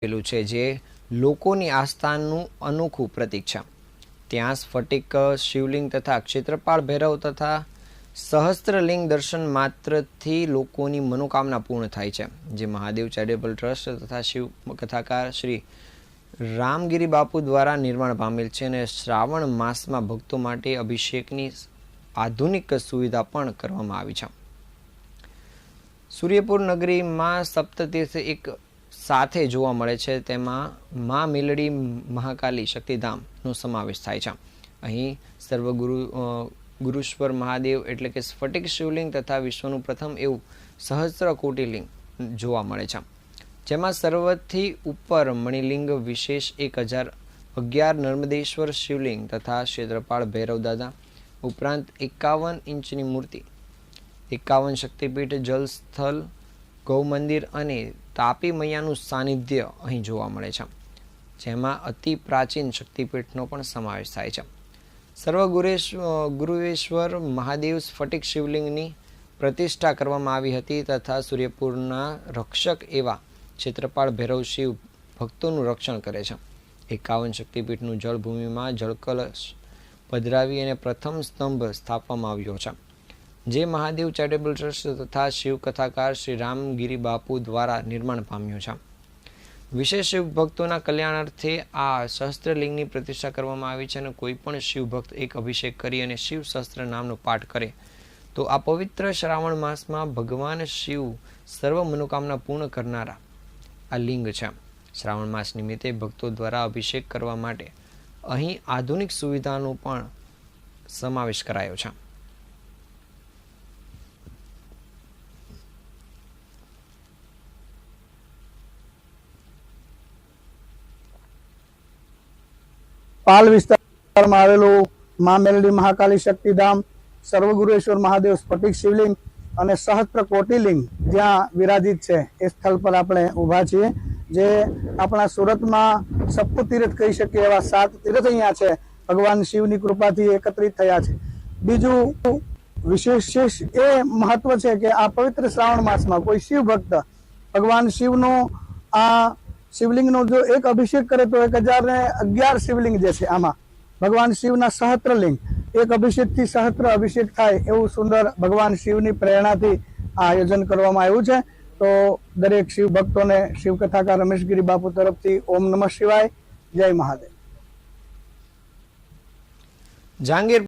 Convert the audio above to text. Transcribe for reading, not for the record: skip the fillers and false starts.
આવેલું છે, જે લોકોની આસ્થાનું અનોખું પ્રતીક છે। ત્યાં સ્ફટિક શિવલિંગ તથા ક્ષેત્રપાળ ભૈરવ તથા સહસ્ત્રલિંગ દર્શન માત્રથી લોકોની મનોકામના પૂર્ણ થાય છે, જે મહાદેવ ચેરિટેબલ ટ્રસ્ટ તથા શિવ કથાકાર શ્રી રામગીરી બાપુ દ્વારા નિર્માણ પામેલ છે અને શ્રાવણ માસમાં ભક્તો માટે અભિષેકની આધુનિક સુવિધા પણ કરવામાં આવી છે। સૂર્યપુર નગરીમાં સપ્તતીર્થ એક સાથે જોવા મળે છે, તેમાં મા મેલડી મહાકાલી શક્તિધામનો સમાવેશ થાય છે। અહીં ગુરુશ્વર મહાદેવ એટલે કે સ્ફટિક શિવલિંગ તથા વિશ્વનું પ્રથમ એવું સહસ્ત્ર કોટિલિંગ જોવા મળે છે, જેમાં સર્વથી ઉપર મણિલિંગ વિશેષ 1011 નર્મદેશ્વર શિવલિંગ તથા ક્ષેત્રપાળ ભૈરવ દાદા ઉપરાંત 51 ઇંચની મૂર્તિ, 51 શક્તિપીઠ, જલસ્થળ, ગૌમંદિર અને તાપી મૈયાનું સાનિધ્ય અહીં જોવા મળે છે, જેમાં અતિ પ્રાચીન શક્તિપીઠનો પણ સમાવેશ થાય છે। ગુરુવેશ્વર મહાદેવ સ્ફટિક શિવલિંગની પ્રતિષ્ઠા કરવામાં આવી હતી તથા સૂર્યપુરના રક્ષક એવા ક્ષેત્રપાળ ભૈરવ શિવ ભક્તોનું રક્ષણ કરે છે। 51 શક્તિપીઠનું જળભૂમિમાં જળકલશ પધરાવી અને પ્રથમ સ્તંભ સ્થાપવામાં આવ્યો છે, જે મહાદેવ ચેરિટેબલ ટ્રસ્ટ તથા શિવ કથાકાર શ્રી રામગીરી બાપુ દ્વારા નિર્માણ પામ્યું છે। વિશેષ શિવ ભક્તોના કલ્યાણાર્થે આ સહસ્ત્રલિંગની પ્રતિષ્ઠા કરવામાં આવી છે અને કોઈ પણ શિવ ભક્ત એક અભિષેક કરી અને શિવ સહસ્ત્ર નામનો પાઠ કરે તો આ પવિત્ર શ્રાવણ માસમાં ભગવાન શિવ સર્વ મનોકામના પૂર્ણ કરનારા આ લિંગ છે। શ્રાવણ માસ નિમિત્તે ભક્તો દ્વારા અભિષેક કરવા માટે અહીં આધુનિક સુવિધાનો પણ સમાવેશ કરાયો છે। पाल विस्तार में आवेलू मां मेलडी महाकाली शक्तिधाम, सर्वगुरुश्वर महादेव स्फटिक शिवलिंग और सहस्त्र कोटिलिंग ज्यां विराजित है ए स्थल पर आपणे उभा छीए। जे अपना सूरत में सप्ततीर्थ कही शकीए एवा 7 तीर्थ अहींया छे, भगवान शिवनी कृपाथी एकत्रित थया छे। बीजू विशेष ए महत्व है कि आ पवित्र श्रावण मास में कोई शिव भक्त भगवान शिवनो आ शिवलिंग नो जो एक अभिषेक करे तो 1011 शिवलिंग जैसे आमा भगवान शिवना सहस्त्रलिंग एक अभिषेक थी सहस्त्र अभिषेक थाय एवं सुंदर भगवान शिवनी प्रेरणा थी आयोजन करवामां आव्युं छे। तो दरेक शिव भक्तों ने शिव कथाकार रमेशगिरी बापू तरफथी ओम नमः शिवाय, जय महादेव। जहांगीर